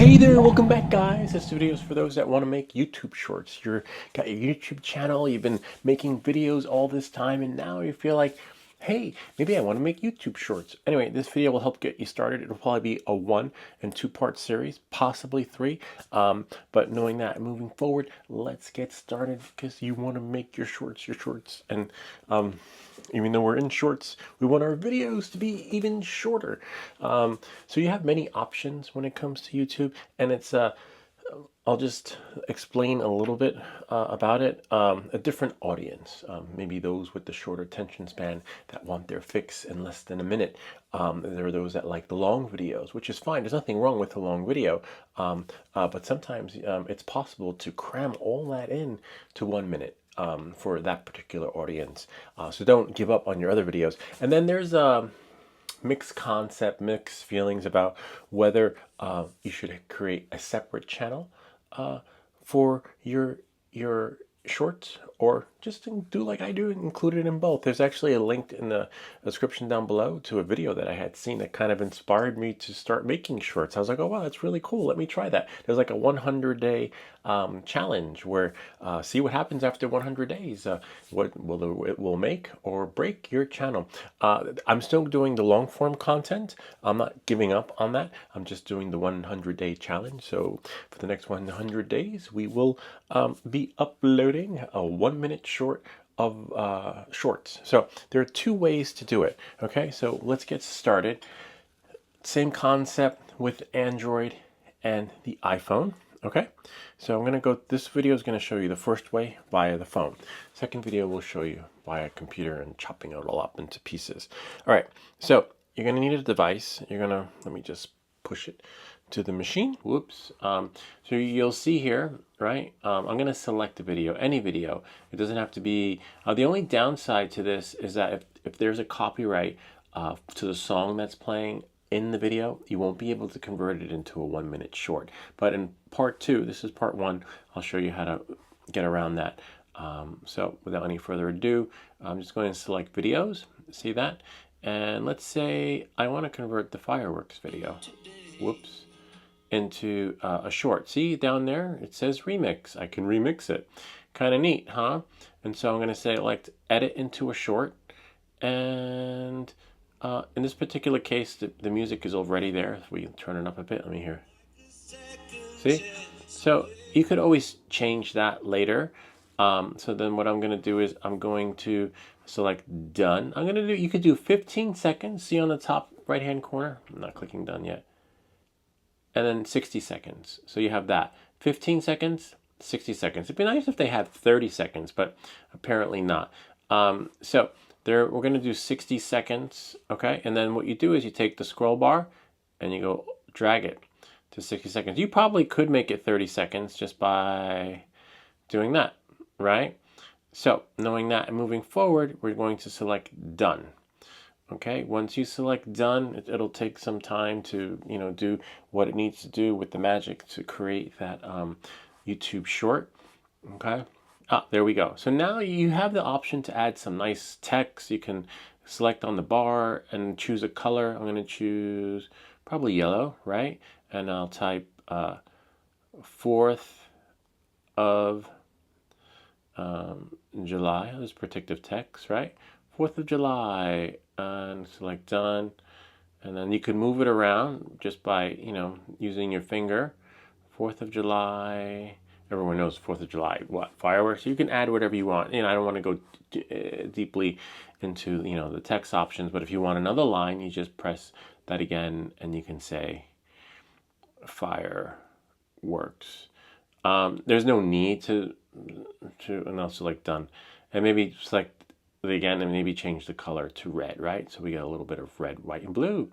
Hey there, welcome back guys. This video is for those that want to make YouTube shorts. You're got your YouTube channel, you've been making videos all this time, and now you feel like, hey, maybe I want to make YouTube shorts. Anyway, this video will help get you started. It'll probably be a 1 and 2 part series, possibly 3. But knowing that, moving forward, let's get started because you want to make your shorts. And even though we're in shorts, we want our videos to be even shorter. So you have many options when it comes to YouTube, and it's I'll just explain a little bit about it. A different audience, maybe those with the short attention span that want their fix in less than a minute. There are those that like the long videos, which is fine. There's nothing wrong with a long video, but sometimes it's possible to cram all that in to 1 minute. For that particular audience. So don't give up on your other videos. And then there's mixed concept, mixed feelings about whether you should create a separate channel for your shorts, or just do like I do and include it in both. There's actually a link in the description down below to a video that I had seen that kind of inspired me to start making shorts. I was like, oh wow, that's really cool. Let me try that. There's like a 100-day challenge where see what happens after 100 days. What it will make or break your channel. I'm still doing the long form content. I'm not giving up on that. I'm just doing the 100-day challenge. So for the next 100 days, we will be uploading a 1-minute short of shorts. So there are 2 ways to do it. Okay, so let's get started. Same concept with Android and the iPhone. Okay, so I'm going to go, this video is going to show you the first way via the phone. Second video will show you via computer and chopping it all up into pieces. All right, so you're going to need a device. You're going to, let me just push it to the machine. Whoops. So you'll see here, right? I'm going to select a video, any video. It doesn't have to be, the only downside to this is that if there's a copyright to the song that's playing in the video, you won't be able to convert it into a 1-minute short. But in part 2, this is part 1, I'll show you how to get around that. So without any further ado, I'm just going to select videos, see that? And let's say I want to convert the fireworks video, whoops, into a short. See down there, it says remix. I can remix it. Kind of neat, huh? And so I'm going to select edit into a short, and in this particular case, the music is already there. If we turn it up a bit, let me hear. See? So you could always change that later. So then what I'm going to do is I'm going to select done. I'm going to do, you could do 15 seconds. See on the top right hand corner? I'm not clicking done yet. And then 60 seconds. So you have that. 15 seconds, 60 seconds. It'd be nice if they had 30 seconds, but apparently not. So there, we're going to do 60 seconds, okay? And then what you do is you take the scroll bar and you go drag it to 60 seconds. You probably could make it 30 seconds just by doing that, right? So knowing that and moving forward, we're going to select done. Okay, once you select done, it'll take some time to, do what it needs to do with the magic to create that YouTube short. Okay, there we go. So now you have the option to add some nice text. You can select on the bar and choose a color. I'm going to choose probably yellow, right? And I'll type 4th of July. There's protective text, right? 4th of July, and select done. And then you can move it around just by, using your finger. 4th of July, everyone knows 4th of July, what? Fireworks. You can add whatever you want. I don't want to go deeply into, the text options, but if you want another line, you just press that again and you can say fireworks. There's no need to, and I'll select done. And maybe select again and maybe change the color to red, right? So we got a little bit of red, white, and blue.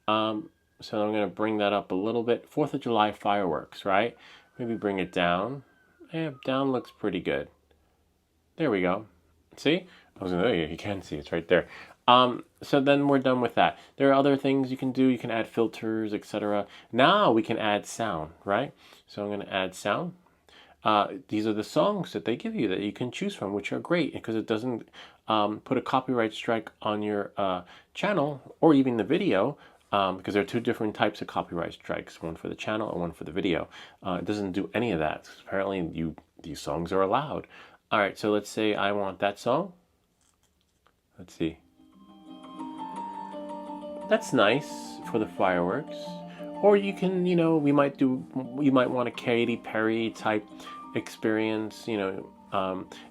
So I'm going to bring that up a little bit. 4th of July fireworks, right? Maybe bring it down. Yeah, down looks pretty good. There we go. See? You can see it's right there. So then we're done with that. There are other things you can do. You can add filters, etc. Now we can add sound, right? So I'm going to add sound. These are the songs that they give you that you can choose from, which are great because it doesn't put a copyright strike on your channel or even the video because there are two different types of copyright strikes, one for the channel and one for the video. It doesn't do any of that. Apparently, these songs are allowed. All right, so let's say I want that song. Let's see. That's nice for the fireworks. Or you can, you might want a Katy Perry type experience,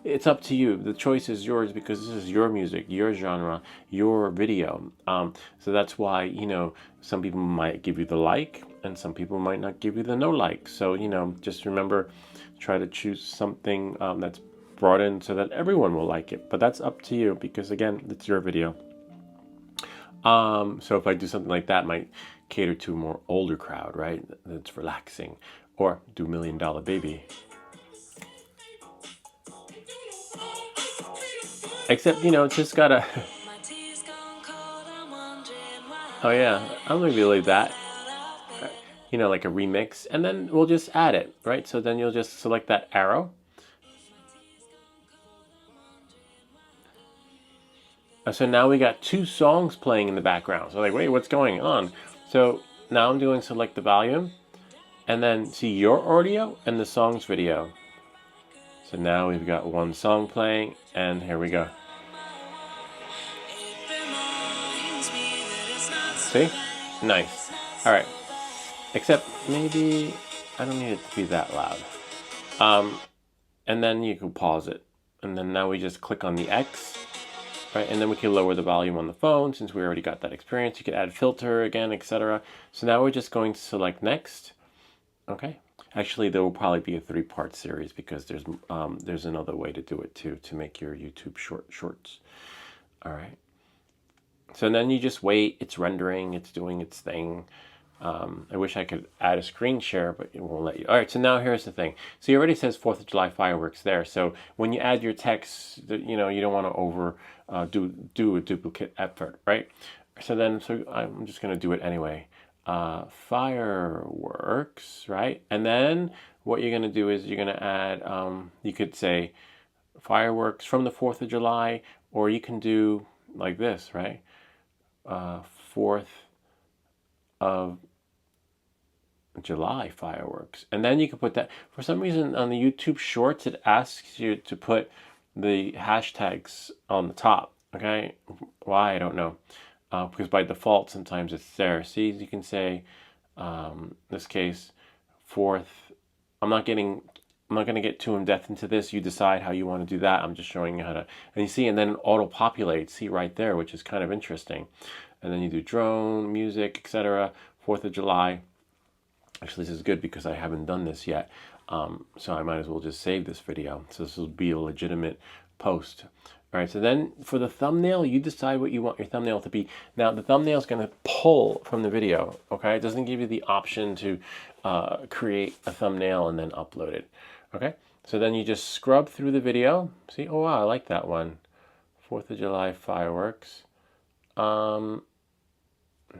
it's up to you. The choice is yours because this is your music, your genre, your video. So that's why, some people might give you the like and some people might not give you the no like. So, just remember, try to choose something that's brought in so that everyone will like it. But that's up to you because, again, it's your video. So if I do something like that, it might cater to a more older crowd, right? That's relaxing. Or do $1 Million Baby. Except, it's just gotta... Oh yeah, I'm gonna be like that. Like a remix. And then we'll just add it, right? So then you'll just select that arrow. So now we got two songs playing in the background. So like, wait, what's going on? So now I'm doing select the volume. And then see your audio and the song's video. So now we've got one song playing, and here we go. See? Nice. All right. Except maybe I don't need it to be that loud. And then you can pause it. And then now we just click on the X. Right, and then we can lower the volume on the phone since we already got that experience. You could add filter again, etc. So now we're just going to select next. Okay. Actually, there will probably be a 3-part series because there's another way to do it too, to make your YouTube shorts. All right. So then you just wait. It's rendering. It's doing its thing. I wish I could add a screen share, but it won't let you. All right, so now here's the thing. So it already says 4th of July fireworks there. So when you add your text, you don't want to do a duplicate effort, right? So I'm just going to do it anyway. Fireworks, right? And then what you're going to do is you're going to add, you could say fireworks from the 4th of July, or you can do like this, right? 4th of July fireworks. And then you can put that. For some reason on the YouTube Shorts, it asks you to put the hashtags on the top. Okay? Why? I don't know. Because by default, sometimes it's there. See, you can say, in this case, 4th. I'm not going to get too in depth into this. You decide how you want to do that. I'm just showing you how to. And you see, and then it auto-populates. See right there, which is kind of interesting. And then you do drone, music, etc. 4th of July. Actually, this is good because I haven't done this yet. So I might as well just save this video. So this will be a legitimate post. All right, so then for the thumbnail, you decide what you want your thumbnail to be. Now, the thumbnail is going to pull from the video, okay? It doesn't give you the option to create a thumbnail and then upload it, okay? So then you just scrub through the video. See, oh, wow, I like that one. 4th of July fireworks.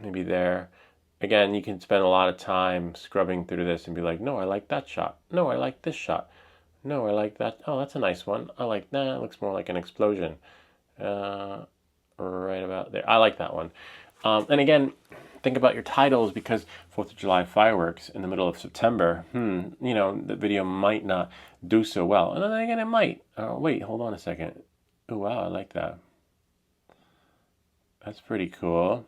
Maybe there. Again, you can spend a lot of time scrubbing through this and be like, no, I like that shot. No, I like this shot. No, I like that. Oh, that's a nice one. I like that. It looks more like an explosion. Right about there. I like that one. And again, think about your titles because 4th of July fireworks in the middle of September, the video might not do so well. And then again, it might. Wait, hold on a second. Oh, wow, I like that. That's pretty cool.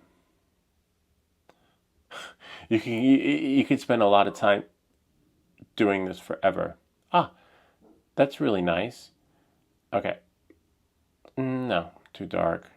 You could spend a lot of time doing this forever. That's really nice. Okay. No, too dark.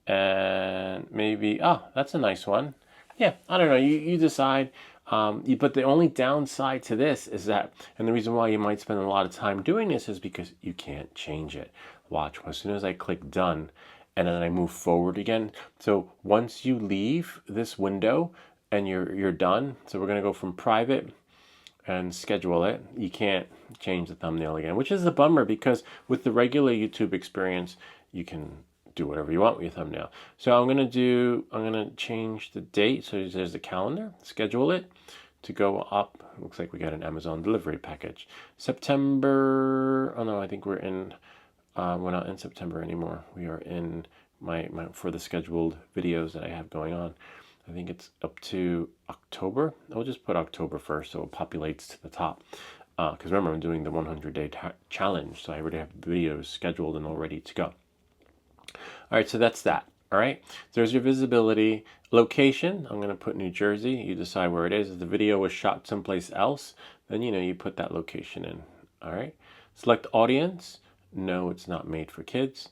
And maybe, that's a nice one. Yeah, I don't know. You decide. But the only downside to this is that, and the reason why you might spend a lot of time doing this is because you can't change it. Watch, as soon as I click done, and then I move forward again. So once you leave this window and you're done, so we're going to go from private and schedule it. You can't change the thumbnail again, which is a bummer because with the regular YouTube experience, you can do whatever you want with your thumbnail. So I'm going to change the date. So there's the calendar, schedule it to go up. Looks like we got an Amazon delivery package. September, oh no, I think we're not in September anymore. We are in my for the scheduled videos that I have going on. I think it's up to October. I'll just put October 1st so it populates to the top. Because remember, I'm doing the 100-day challenge, so I already have videos scheduled and all ready to go. All right, so that's that. All right, there's your visibility. Location, I'm going to put New Jersey. You decide where it is. If the video was shot someplace else, then you put that location in. All right, select audience. No, it's not made for kids.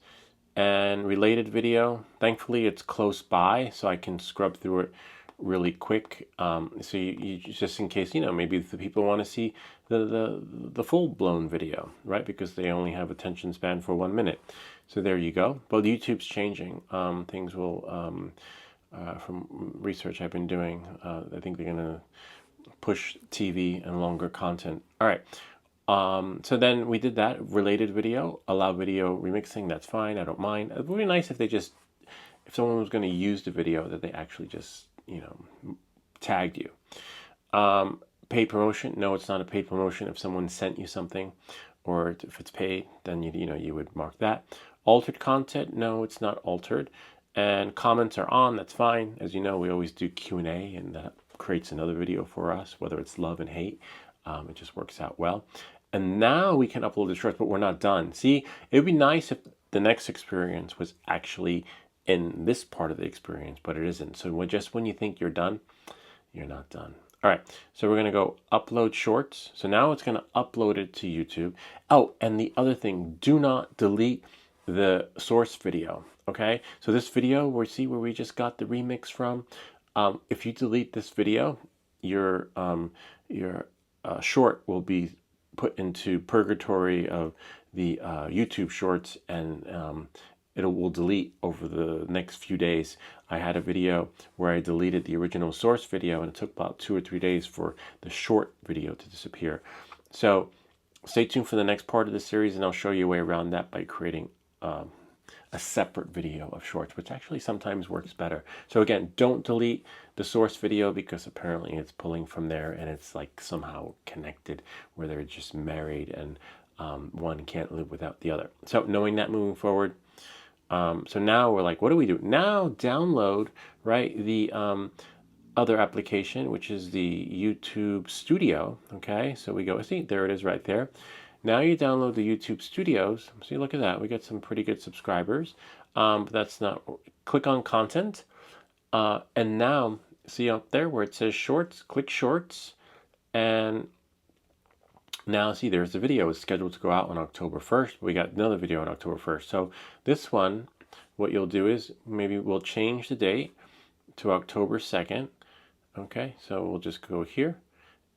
And related video, thankfully it's close by, so I can scrub through it really quick. So you just in case, maybe the people want to see the full-blown video, right? Because they only have attention span for 1 minute. So there you go. But YouTube's changing. Things will, from research I've been doing, I think they're going to push TV and longer content. All right. So then we did that related video, allow video remixing. That's fine. I don't mind. It would be nice if if someone was going to use the video, that they actually just, tagged you. Paid promotion. No, it's not a paid promotion. If someone sent you something, or if it's paid, then you would mark that. Altered content. No, it's not altered. And comments are on. That's fine. As you know, we always do Q&A, and that creates another video for us, whether it's love and hate. It just works out well. And now we can upload the shorts, but we're not done. See, it would be nice if the next experience was actually in this part of the experience, but it isn't. So just when you think you're done, you're not done. All right, so we're going to go upload shorts. So now it's going to upload it to YouTube. Oh, and the other thing, do not delete the source video, okay? So this video, where we just got the remix from, if you delete this video, your short will be put into purgatory of the YouTube shorts, and it will delete over the next few days. I had a video where I deleted the original source video, and it took about 2 or 3 days for the short video to disappear. So stay tuned for the next part of the series, and I'll show you a way around that by creating a separate video of shorts, which actually sometimes works better. So again, don't delete the source video, because apparently it's pulling from there, and it's like somehow connected where they're just married, and one can't live without the other. So knowing that moving forward, so now we're like, what do we do? Now download, right, the other application, which is the YouTube Studio. Okay, so we go, see, there it is right there. Now you download the YouTube Studios. See, look at that. We got some pretty good subscribers. But that's not, click on content. And now, see up there where it says shorts, click shorts. And now see, there's the video. It's scheduled to go out on October 1st. We got another video on October 1st. So this one, what you'll do is maybe we'll change the date to October 2nd. Okay, so we'll just go here,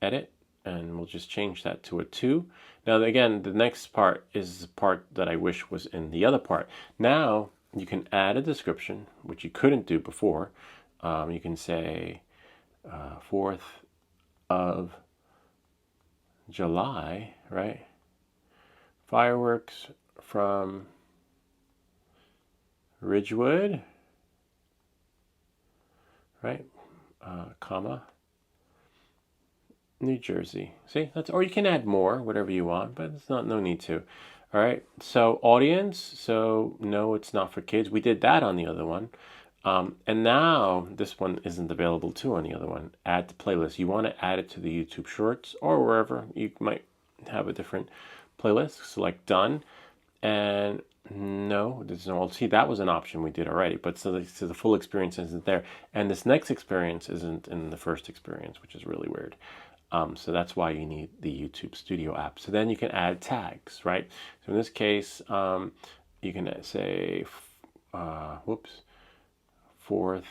edit, and we'll just change that to a 2. Now, again, the next part is the part that I wish was in the other part. Now, you can add a description, which you couldn't do before. You can say 4th of July, right? Fireworks from Ridgewood, right? Comma, New Jersey. See, that's, or you can add more, whatever you want, but it's no need to. All right, so audience, so no, it's not for kids. We did that on the other one. And now this one isn't available too on the other one. Add to playlist. You want to add it to the YouTube Shorts or wherever. You might have a different playlist. Select done. And no, there's no, see, that was an option we did already, but so the full experience isn't there. And this next experience isn't in the first experience, which is really weird. So that's why you need the YouTube Studio app. So then you can add tags, right? So in this case, you can say, 4th,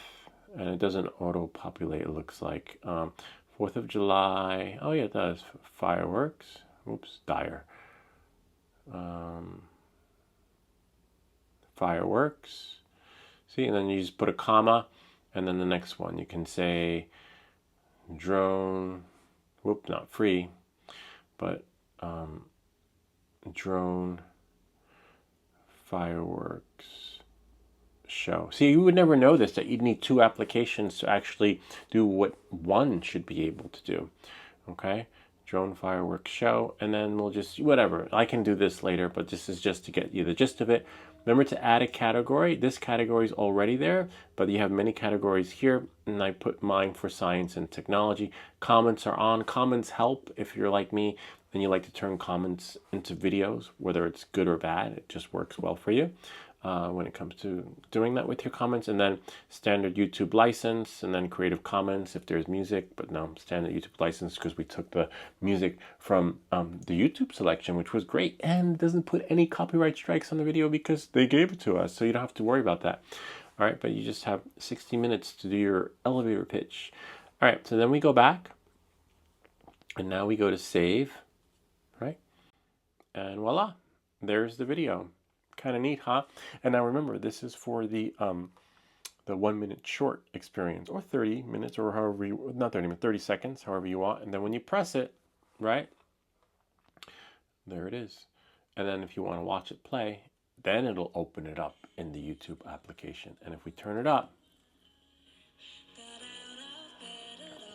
and it doesn't auto-populate, it looks like. 4th of July, oh yeah, it does. Fireworks, oops, dire. Fireworks, see, and then you just put a comma, and then the next one, you can say drone, whoop, not free, but drone fireworks show. See, you would never know this, that you'd need 2 applications to actually do what one should be able to do. Okay, drone fireworks show, and then we'll just, whatever. I can do this later, but this is just to get you the gist of it. Remember to add a category. This category is already there, but you have many categories here, and I put mine for science and technology. Comments are on. Comments help if you're like me and you like to turn comments into videos, whether it's good or bad. It just works well for you when it comes to doing that with your comments. And then standard YouTube license, and then Creative Commons if there's music, but no, standard YouTube license because we took the music from the YouTube selection, which was great, and doesn't put any copyright strikes on the video because they gave it to us, so you don't have to worry about that. All right, but you just have 60 minutes to do your elevator pitch. All right, so then we go back, and now we go to save, right? And voila, there's the video. Kind of neat, huh? And now remember, this is for the 1 minute short experience, or 30 minutes, or however you, not 30 minutes, 30 seconds, however you want. And then when you press it, right, there it is. And then if you want to watch it play, then it'll open it up in the YouTube application. And if we turn it up,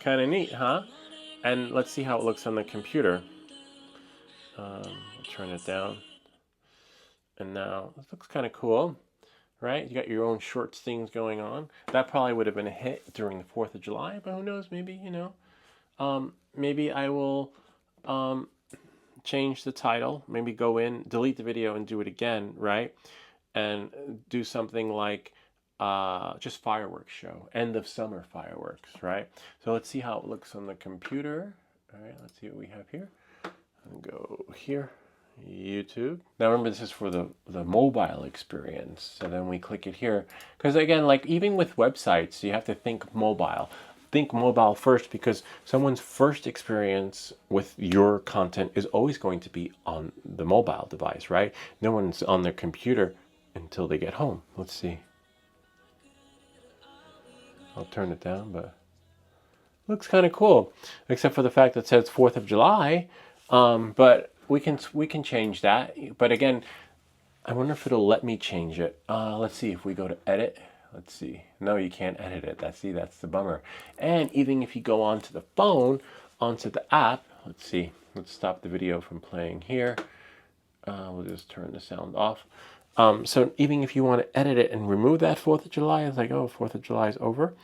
kind of neat, huh? And let's see how it looks on the computer. Turn it down. And now this looks kind of cool, right? You got your own shorts things going on. That probably would have been a hit during the 4th of July, but who knows? Maybe, you know, maybe I will change the title. Maybe go in, delete the video, and do it again, right? And do something like just fireworks show, end of summer fireworks, right? So let's see how it looks on the computer. All right, let's see what we have here. And go here. YouTube. Now remember, this is for the mobile experience. So then we click it here. Because again, like even with websites, you have to think mobile. Think mobile first, because someone's first experience with your content is always going to be on the mobile device, right? No one's on their computer until they get home. Let's see. I'll turn it down, but looks kind of cool. Except for the fact that it says 4th of July. But we can change that, but again, I wonder if it'll let me change it. Let's see if we go to edit. Let's see. No, you can't edit it. That's the bummer. And even if you go onto the phone, onto the app, let's see. Let's stop the video from playing here. We'll just turn the sound off. So even if you want to edit it and remove that 4th of July, it's like, oh, 4th of July is over.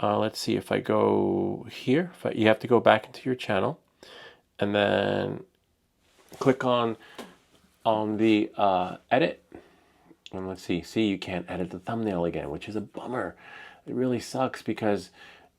Let's see if I go here. You have to go back into your channel, and then click on the edit, and let's see. You can't edit the thumbnail again, which is a bummer. It really sucks because,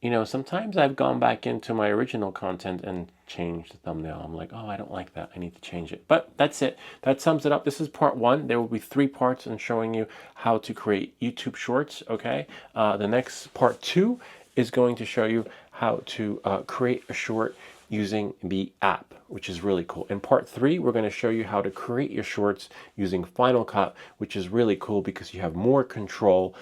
you know, sometimes I've gone back into my original content and changed the thumbnail. I'm like, oh, I don't like that. I need to change it. But that's it. That sums it up. This is part 1. There will be 3 parts in showing you how to create YouTube Shorts, okay? The next part 2 is going to show you how to create a short using the app, which is really cool. In part 3, we're going to show you how to create your shorts using Final Cut, which is really cool because you have more control,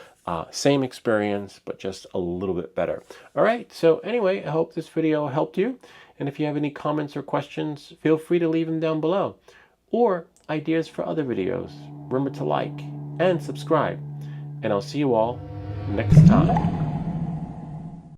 same experience, but just a little bit better. All right, so anyway, I hope this video helped you. And if you have any comments or questions, feel free to leave them down below. Or ideas for other videos. Remember to like and subscribe. And I'll see you all next time.